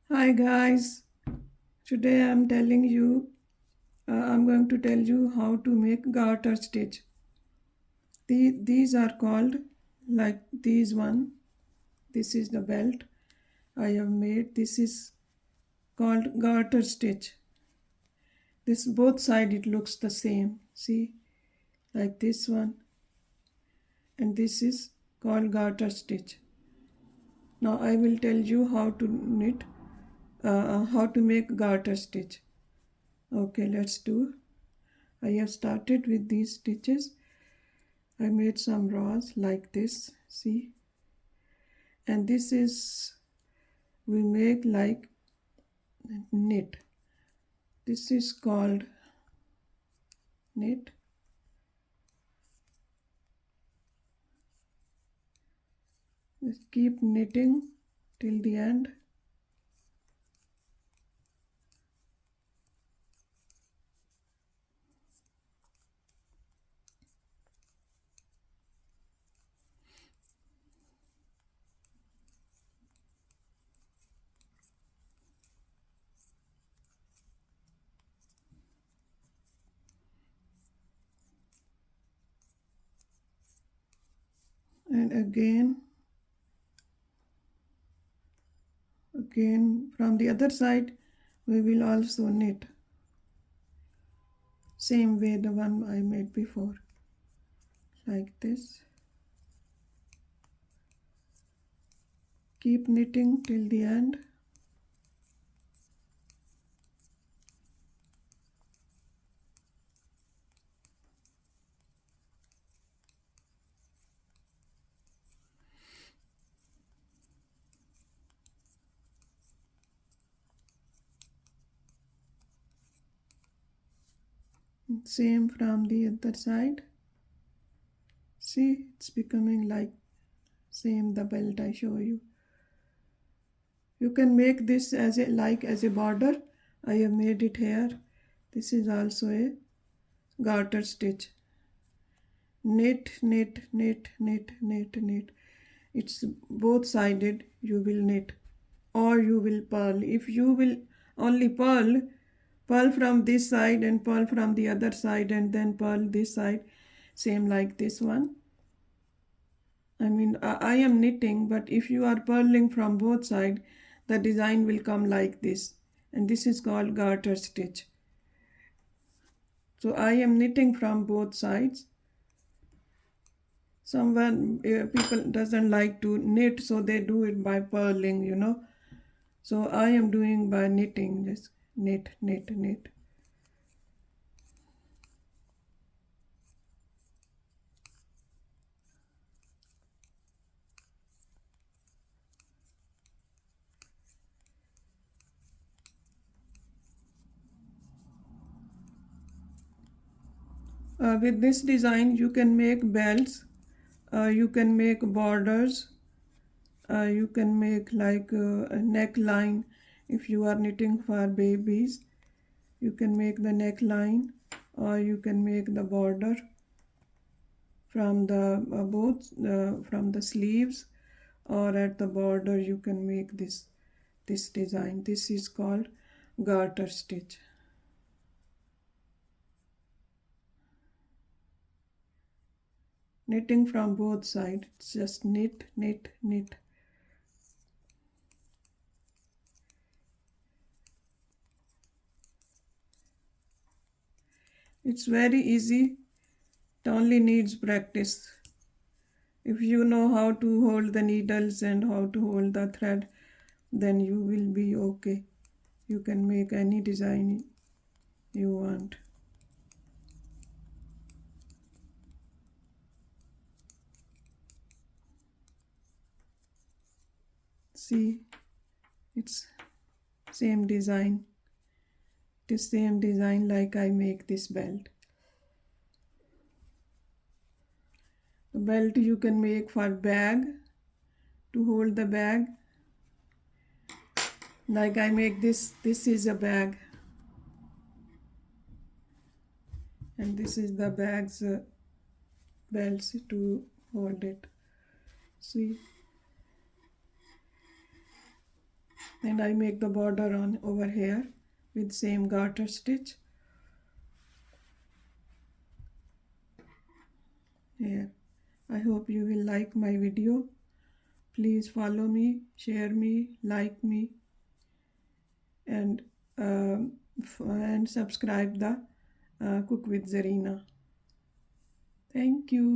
Hi guys, today I'm going to tell you how to make garter stitch. These are called like these one. This is the belt I have made. This is called garter stitch. This both side it looks the same. See, like this one, and this is called garter stitch. Now I will tell you how to knit, how to make garter stitch. Okay, let's do. I have started with these stitches. I made some rows like this, see, and this is we make like knit. This is called knit. Just keep knitting till the end. And again from the other side we will also knit same way the one I made before, like this. Keep knitting till the end. Same from the other side. See, it's becoming like same the belt I show you. You can make this as a border. I have made it here. This is also a garter stitch. Knit, knit, knit, knit, knit, knit. It's both sided. You will knit or you will purl. If you will only purl, purl from this side and purl from the other side and then purl this side, same like this one. I am knitting, but if you are purling from both sides, the design will come like this. And this is called garter stitch. So I am knitting from both sides. Someone, people doesn't like to knit, so they do it by purling. So I am doing by knitting, just knit, knit, knit. With this design, you can make belts, you can make borders, you can make like a neckline. If you are knitting for babies, you can make the neckline, or you can make the border from the both from the sleeves, or at the border you can make this design. This is called garter stitch. Knitting from both sides. It's just knit, knit, knit. It's very easy. It only needs practice. If you know how to hold the needles and how to hold the thread, then you will be okay. You can make any design you want. See, it's same design. It is same design like I make this belt. The belt you can make for bag, to hold the bag. Like I make this is a bag, and this is the bag's belts to hold it. See, and I make the border on over here with same garter stitch here. I hope you will like my video. Please follow me, share me, like me, and and subscribe the Cook with Zarina. Thank you.